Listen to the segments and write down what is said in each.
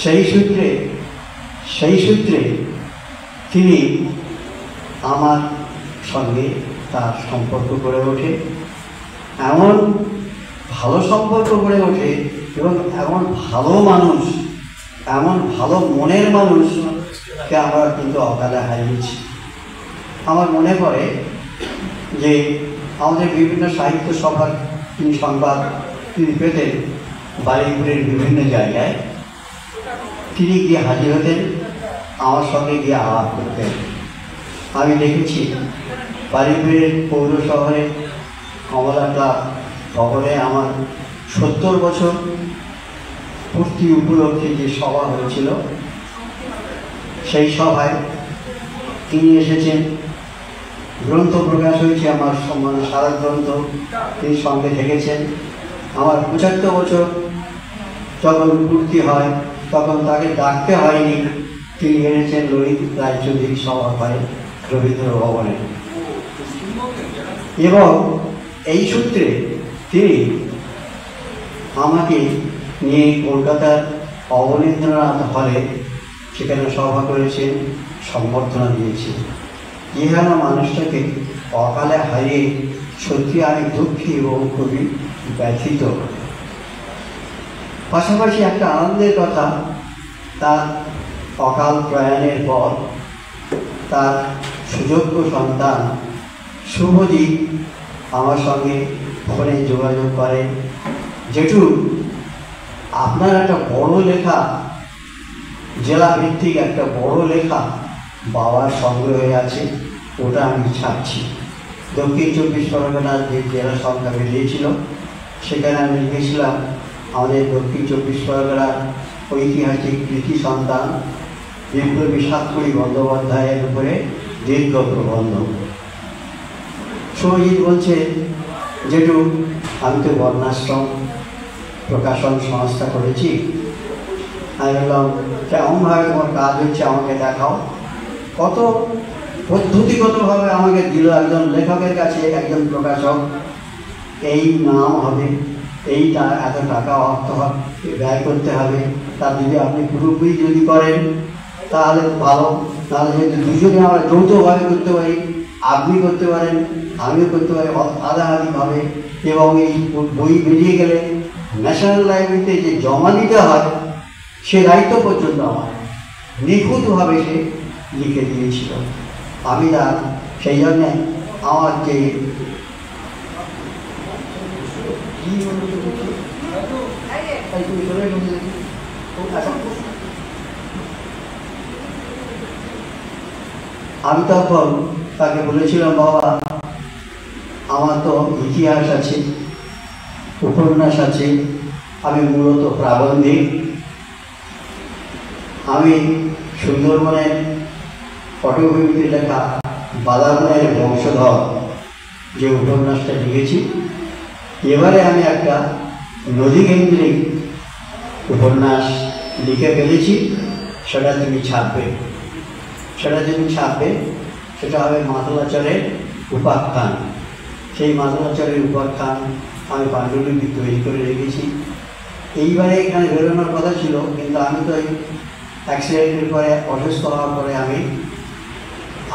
সেই সূত্রে তিনি আমার সঙ্গে তার সম্পর্ক গড়ে ওঠে, এমন ভালো সম্পর্ক গড়ে ওঠে এবং এমন ভালো মানুষ, এমন ভালো মনের মানুষকে আমরা কিন্তু অকালে হারিয়েছি। আমার মনে পড়ে যে আমাদের বিভিন্ন সাহিত্য সভার তিনি সংবাদ তিনি পেতেন, বারুইপুরের বিভিন্ন জায়গায় তিনি গিয়ে হাজির হতেন, আমার সঙ্গে গিয়ে আলাপ করতেন। আমি দেখেছি বারুইপুরের পৌর শহরে কমলা ক্লাব ভবনে আমার 70 বছর পূর্তি উপলক্ষে যে সভা হয়েছিল, সেই সভায় তিনি এসেছেন। গ্রন্থ প্রকাশ হয়েছে আমার সারা গ্রন্থ, তিনি সঙ্গে থেকেছেন। আমার 75 বছর যখন পূর্তি হয় তখন তাকে ডাকতে হয়নি, তিনি এনেছেন ললিত রায়চৌধুরী সভায় রবীন্দ্র ভবনে। এবং এই সূত্রে তিনি আমাকে নিয়ে কলকাতার অবনীন্দ্রনাথ হলে সেখানে সভা করেছেন, সম্বর্ধনা দিয়েছেন। যেন মানুষটাকে অকালে হারিয়ে সত্যি আমি দুঃখী এবং খুবই ব্যথিত। পাশাপাশি একটা আনন্দের কথা, তার অকাল প্রয়াণের পর তার সুযোগ্য সন্তান শুভজিৎ আমার সঙ্গে ফোনে যোগাযোগ করেন, জেঠু আপনার একটা বড় লেখা, জেলা ভিত্তিক একটা বড় লেখা বাবার সংগ্রহে আছে, ওটা আমি ছাপছি। দক্ষিণ 24 পরগনার যে জেলা সংখ্যা বেরিয়েছিল সেখানে আমি লিখেছিলাম আমাদের দক্ষিণ 24 পরগনার ঐতিহাসিক কৃতি সন্তান বিপ্লবী সাতকড়ি বন্দ্যোপাধ্যায়ের উপরে দীর্ঘ প্রবন্ধ। শুভজিৎ বলছে, যেটু আমি তো বর্ণাশ্রম প্রকাশন সংস্থা করেছি। আমি বললাম কেমনভাবে তোমার কাজ হচ্ছে আমাকে দেখাও। কত পদ্ধতিগতভাবে আমাকে দিল, একজন লেখকের কাছে একজন প্রকাশক এই নাম হবে, এইটা এত টাকা অর্থ ব্যয় করতে হবে, তার যদি আপনি পুরোপুরি যদি করেন তাহলে ভালো, তাহলে যদি দুজনে আমরা যৌথভাবে করতে পারি, আপনি করতে পারেন আমিও করতে পারি আধাআধিভাবে, এবং এই বই বেরিয়ে গেলে ন্যাশনাল লাইব্রেরিতে যে জমা দিতে হয় সে দায়িত্ব পর্যন্ত আমার নিখুঁতভাবে সে লিখে দিয়েছিল। আমি না সেই জন্যে আমার যে আমি তখন তাকে বলেছিলাম, বাবা আমার তো ইতিহাস আছে, উপন্যাস আছে, আমি মূলত প্রাবন্ধিক, আমি সুন্দরবনের পটভূমিতে লেখা বাদামনের বংশধর যে উপন্যাসটা লিখেছি, এবারে আমি একটা নদীকেন্দ্রিক উপন্যাস লিখে ফেলেছি, সেটা তুমি ছাপবে, সেটা হবে মাতলাচরের উপাখ্যান। সেই মাতলাচরের উপাখ্যান আমি পাণ্ডুলিপি তৈরি করে রেখেছি। এইবারে এখানে বেরোনোর কথা ছিল, কিন্তু আমি তো এই অ্যাক্সিডেন্টের পরে অসুস্থ হওয়ার পরে আমি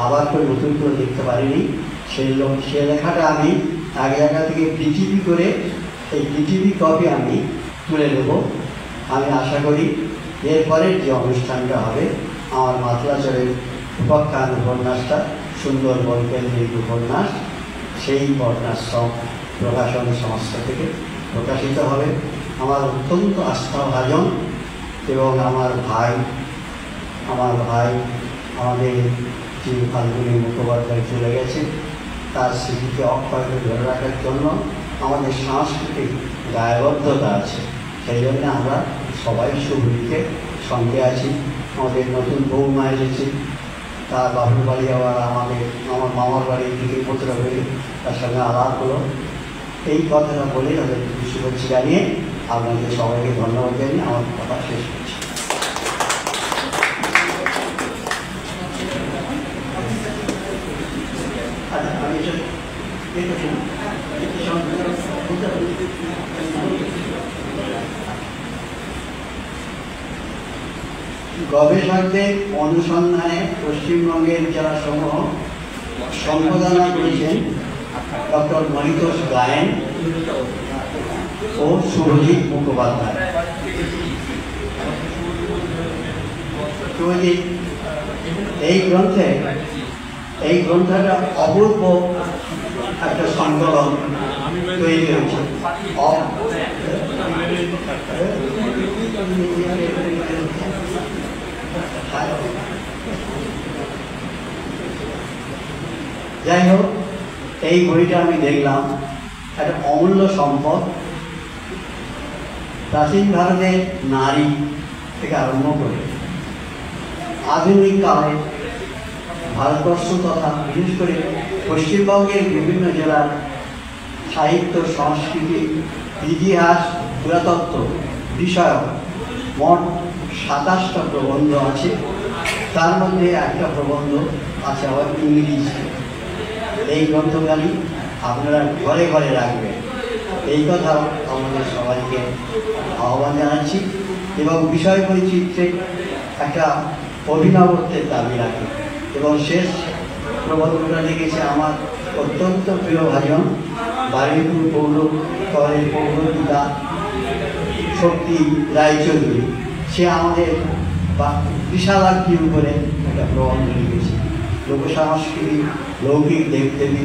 আবার তো নতুন করে দেখতে পারিনি। সে লেখাটা আমি এক জায়গা থেকে পিটিপি করে এই পিটিপি কপি আমি তুলে নেব। আমি আশা করি এরপরের যে অনুষ্ঠানটা হবে আমার মাতলাচরের উপাখ্যান উপন্যাসটা সুন্দরবন কেন্দ্রিক উপন্যাস, সেই বর্ণাশ্রম প্রকাশন সংস্থা থেকে প্রকাশিত হবে। আমার অত্যন্ত আস্থাভাজন এবং আমার ভাই আমাদের যে ফাল্গুনী মুখোপাধ্যায় চলে গেছে, তার স্মৃতিকে অক্ষয় ধরে রাখার জন্য আমাদের সাংস্কৃতিক দায়বদ্ধতা আছে। সেই জন্য আমরা সবাই শুভজিতের সঙ্গে আছি। আমাদের নতুন বৌমা এসেছে, তার বাবুর বাড়ি আবার আমার মামার বাড়ির দিকে পত্র হয়ে তার সঙ্গে আলাপ হলো। এই কথাটা বলে তাদের শুভেচ্ছা জানিয়ে আপনাদের সবাইকে ধন্যবাদ জানিয়ে আমার কথা শেষ করছি। গবেষকদের অনুসন্ধানে পশ্চিমবঙ্গের জেলাসমূহ সম্পাদনা করেছেন ডক্টর মহিতোষ গায়েন ও শুভজিৎ মুখোপাধ্যায়। শুভজিৎ এই গ্রন্থটা অপূর্ব একটা সংকলন তৈরি হয়েছে। যাই হোক, এই বইটা আমি দেখলাম, একটা অমূল্য সম্পদ। প্রাচীন ভারতের নারী থেকে আরম্ভ করে আধুনিক কালে ভারতবর্ষ তথা বিশেষ করে পশ্চিমবঙ্গের বিভিন্ন জেলার সাহিত্য, সংস্কৃতি, ইতিহাস, পুরাতত্ত্ব বিষয়ক মোট 27টা প্রবন্ধ আছে। তার মধ্যে একটা প্রবন্ধ আছে আবার ইংরেজি। এই গ্রন্থগুলি আপনারা ঘরে ঘরে রাখবেন, এই কথাও আমাদের সবাইকে আহ্বান জানাচ্ছি। এবং বিষয় বৈচিত্র্যে একটা অভিনবত্বের দাবি রাখে। এবং শেষ প্রবন্ধটা লিখেছে আমার অত্যন্ত প্রিয় ভাজন, বারুইপুর পৌর শহরের পৌরপিতা শক্তি রায়চৌধুরী। সে আমাদের বিশালাক্ষীর উপরে একটা প্রবন্ধ লিখেছে। লোকসংস্কৃতি, লৌকিক দেবদেবী,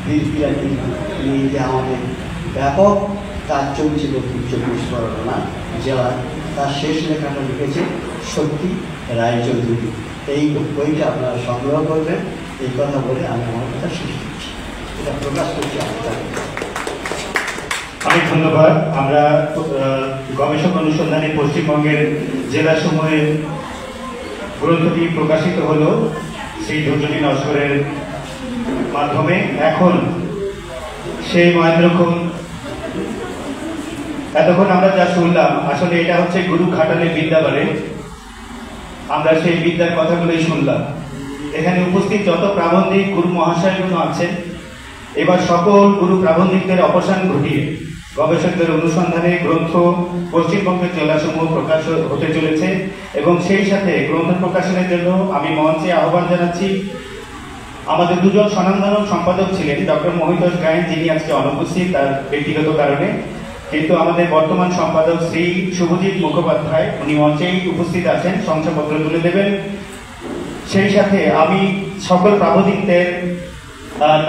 বীরবিরাটি নিয়ে যে আমাদের ব্যাপক কাজ চলছে দক্ষিণ চব্বিশ পরগনা জেলার, তার শেষ লেখাটা লিখেছে শক্তি রায়চৌধুরী। এই বইটা আপনারা সংগ্রহ করবেন, এই কথা বলে আমি আমার কথা শেষ করছি। এটা প্রকাশ করছি আপনার। অনেক ধন্যবাদ। আমরা গবেষক অনুসন্ধানে পশ্চিমবঙ্গের জেলাসমূহের গ্রন্থটি প্রকাশিত হলো শ্রী ধৈর্যটি নস্করের মাধ্যমে। এখন সেই মহেন্দ্রক্ষণ এতক্ষণ আমরা যা শুনলাম, আসলে এটা হচ্ছে গুরু খাটালে বিদ্যা বাড়ে। আমরা সেই বিদ্যার কথাগুলোই শুনলাম। এখানে উপস্থিত যত প্রাবন্ধিক গুরু মহাশয়গুলো আছেন, এবার সকল গুরু প্রাবন্ধিকদের অবসান ঘটিয়ে গবেষকদের অনুসন্ধানে গ্রন্থ পশ্চিমবঙ্গের জেলাসমূহ প্রকাশ হতে চলেছে। এবং সেই সাথে গ্রন্থ প্রকাশনের জন্য আমি মঞ্চে আহ্বান জানাচ্ছি আমাদের দুজন স্বনামধন্য সম্পাদক ছিলেন, ডক্টর মহিতোষ গায়েন, যিনি আজকে অনুপস্থিত তার ব্যক্তিগত কারণে, কিন্তু আমাদের বর্তমান সম্পাদক শ্রী শুভজিৎ মুখোপাধ্যায়, উনি মঞ্চেই উপস্থিত আছেন, শংসাপত্র তুলে দেবেন। সেই সাথে আমি সকল প্রাবন্ধিকদের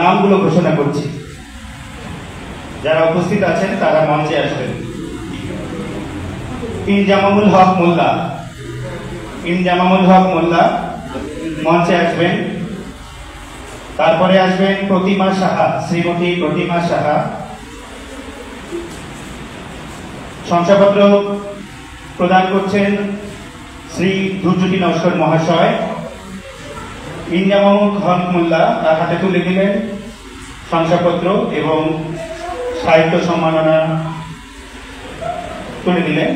নামগুলো ঘোষণা করছি। যারা উপস্থিত আছেন তারা মঞ্চে আসবেন। ইনজামামুল হক মোল্লা মঞ্চে আসবেন। তারপরে আসবেন প্রতিমা সাহা, শ্রীমতী প্রতিমা সাহা। শংসাপত্র প্রদান করছেন শ্রী ধৈর্যটি নস্কর মহাশয়। ইনজামামুল হক মোল্লা তার হাতে তুলে দিলেন শংসাপত্র এবং সাহিত্য সম্মাননা তুলে দিলেন।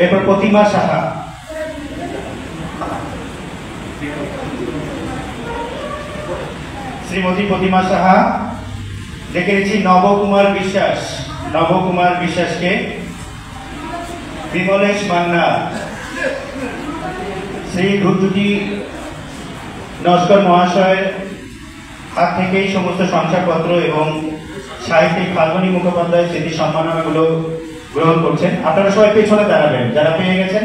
এরপর প্রতিমা সাহা, শ্রীমতী প্রতিমা সাহা। দেখেছি নবকুমার বিশ্বাসকে। বিমলেশ মান্না, শ্রী ধৈর্যটি নস্কর মহাশয়ের হাত থেকেই সমস্ত শংসাপত্র এবং সাহিত্যিক ফাল্গুনী মুখোপাধ্যায় স্মৃতি সম্মাননাগুলো গ্রহণ করছেন। আপনারা সবাই পেছনে দাঁড়াবেন, যারা পেয়ে গেছেন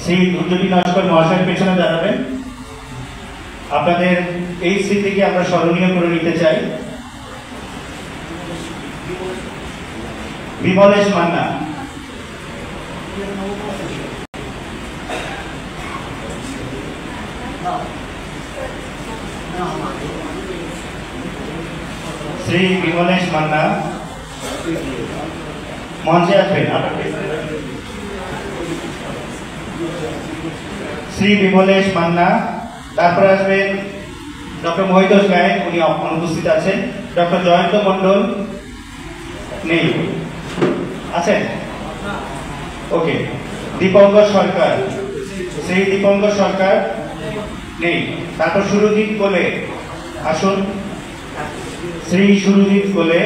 শ্রী ধৈর্যটি নস্কর মহাশয়ের পেছনে দাঁড়াবেন। আপনাদের এই স্মৃতিকে আমরা স্মরণীয় করে নিতে চাই। বিমলেশ মান্না, শ্রী বিমলেশ মান্না মঞ্চে আসবেন। শ্রী বিমলেশ মান্না। তারপরে আসবেন ডক্টর মহিতোষ গায়েন, উনি অনুপস্থিত আছেন। ডক্টর জয়ন্ত মন্ডল নেই, আছেন? ওকে। দীপঙ্কর সরকার, শ্রী দীপঙ্কর সরকার নেই। তারপর সুরজিৎ কোলে, আসুন। শ্রী সুরজিৎ কোলে।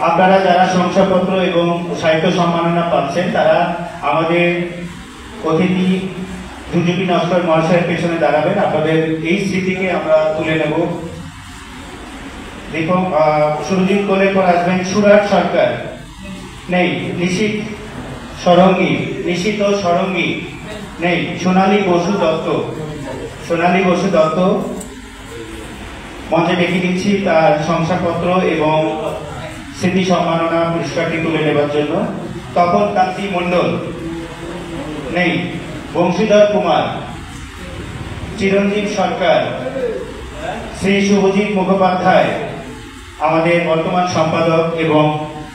আপনারা যারা শংসাপত্র এবং সাহিত্য সম্মাননা পাচ্ছেন তারা আমাদের অতিথি দুর্যোগী নস্কর মহাশয়ের পেছনে দাঁড়াবেন। আপনাদের এই স্মৃতিকে আমরা তুলে নেব। দেখুন, সুরজিৎ কোলের পর আসবেন সুরাট সরকার, নেই। নিশীত সরঙ্গী, নিশীত সরঙ্গী নেই। সোনালী বসু দত্ত, সোনালী বসু দত্ত মঞ্চে ডেকে দিচ্ছি তার শংসাপত্র এবং স্মৃতি সম্মাননা পুরস্কারটি তুলে নেবার জন্য। তপন কান্তি মণ্ডল নেই। বংশীধর কুমার, চিরঞ্জীব সরকার, শ্রী শুভজিৎ মুখোপাধ্যায় আমাদের বর্তমান সম্পাদক এবং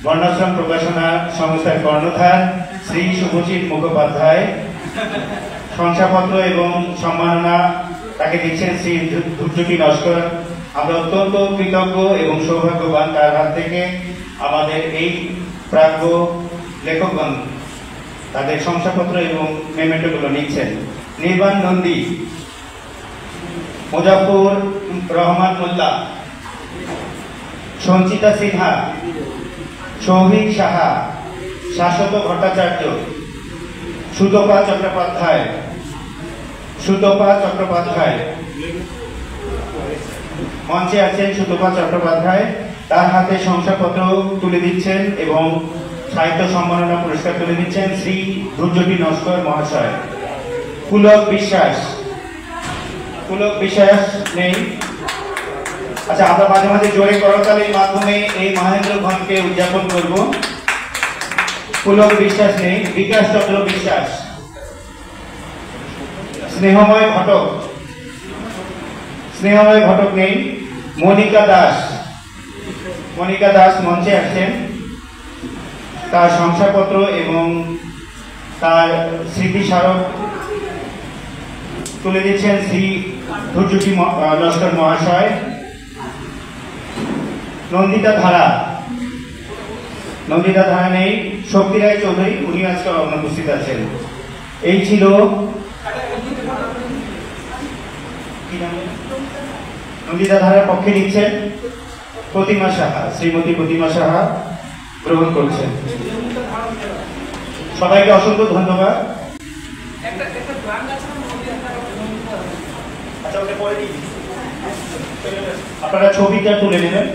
বর্ণাশ্রম প্রকাশনা সংস্থার কর্ণধার শ্রী শুভজিৎ মুখোপাধ্যায়, শংসাপত্র এবং সম্মাননা তাকে দিচ্ছেন শ্রী দুর্যোগী নস্কর। আমরা অত্যন্ত কৃতজ্ঞ এবং সৌভাগ্যবান তার হাত থেকে আমাদের এই প্রাজ্ঞ লেখকগণ তাদের শংসাপত্র এবং মেমেন্টোগুলো নিচ্ছেন। নির্বাণ নন্দী, মুজাফর রহমান মোল্লা, সঞ্চিতা সিনহা, সৌভিক সাহা, শাশ্বত ভট্টাচার্য, সুতপা চট্টোপাধ্যায়, সুতপা চট্টোপাধ্যায় মঞ্চে আছেন। সুতপা চট্টোপাধ্যায় তার হাতে শংসাপত্র তুলে দিচ্ছেন এবং সাহিত্য সম্মাননা পুরস্কার তুলে দিচ্ছেন শ্রী দুর্যোগী নস্কর মহাশয়। পুলক বিশ্বাস, পুলক বিশ্বাস নেই। আচ্ছা, আমরা মাঝে মাঝে জোরে করতালির মাধ্যমে এই মহেন্দ্র ক্ষণকে উদযাপন করব। পুলক বিশ্বাস নেই। বিকাশ চন্দ্র বিশ্বাস, স্নেহময় ঘটক, স্নেহময় ঘটক নেই। মনিকা দাস, মনিকা দাস মঞ্চে আসছেন। তার শংসাপত্র এবং তার স্মৃতিস্মারক তুলে দিচ্ছেন শ্রী দুর্যোগী নস্কর মহাশয়। নন্দিতা ধারা, নন্দিতা ধারা নেই। শক্তি রায় চৌধুরী, উনি আজকে অনুপস্থিত আছেন। এই ছিল নন্দিতা ধারার পক্ষে নিচ্ছেন প্রতিমা সাহা, শ্রীমতী প্রতিমা সাহা গ্রহণ করছেন। সবাইকে অসংখ্য ধন্যবাদ। আপনারা ছবিটা তুলে নেবেন।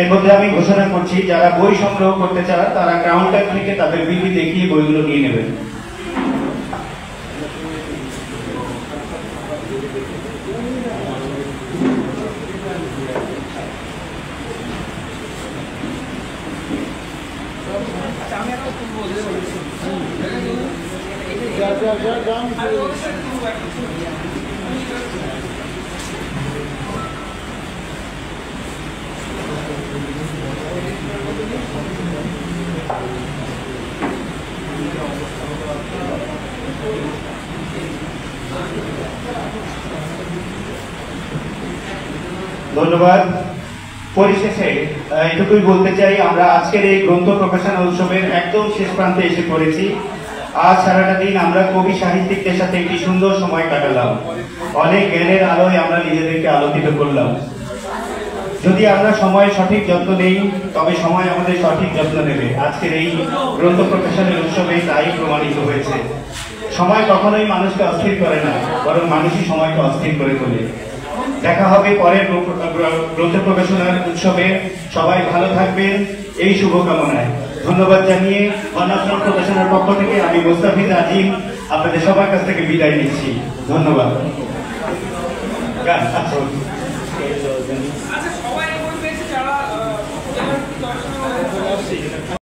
এর মধ্যে আমি ঘোষণা করছি, যারা বই সংগ্রহ করতে চান তারা কাউন্টার থেকে তাদের বিলি দেখিয়ে বইগুলো নিয়ে নেবেন। ধন্যবাদ। পরিশেষে এটুকুই বলতে চাই, আমরা আজকের এই গ্রন্থ প্রকাশনা উৎসবের একদম শেষ প্রান্তে এসে পড়েছি। আজ সারাটা দিন আমরা কবি সাহিত্যিকদের সাথে একটি সুন্দর সময় কাটালাম। অনেক জ্ঞানের আলোয় আমরা নিজেদেরকে আলোকিত করলাম। যদি আমরা সময়ের সঠিক যত্ন নেই, তবে সময় আমাদের সঠিক যত্ন নেবে। আজকের এই গ্রন্থ প্রকাশনের উৎসবে তাই প্রমাণিত হয়েছে। সময় কখনোই মানুষকে অস্থির করে না, বরং মানুষই সময়কে অস্থির করে তোলে। দেখা হবে পরের গ্রন্থ প্রকাশনার উৎসবে। সবাই ভালো থাকবেন এই শুভকামনায়। ধন্যবাদ জানিয়ে বর্ণাশ্রম প্রকাশনার পক্ষ থেকে আমি মোস্তাফিজ আজিম আপনাদের সবার কাছ থেকে বিদায় নিচ্ছি। ধন্যবাদ।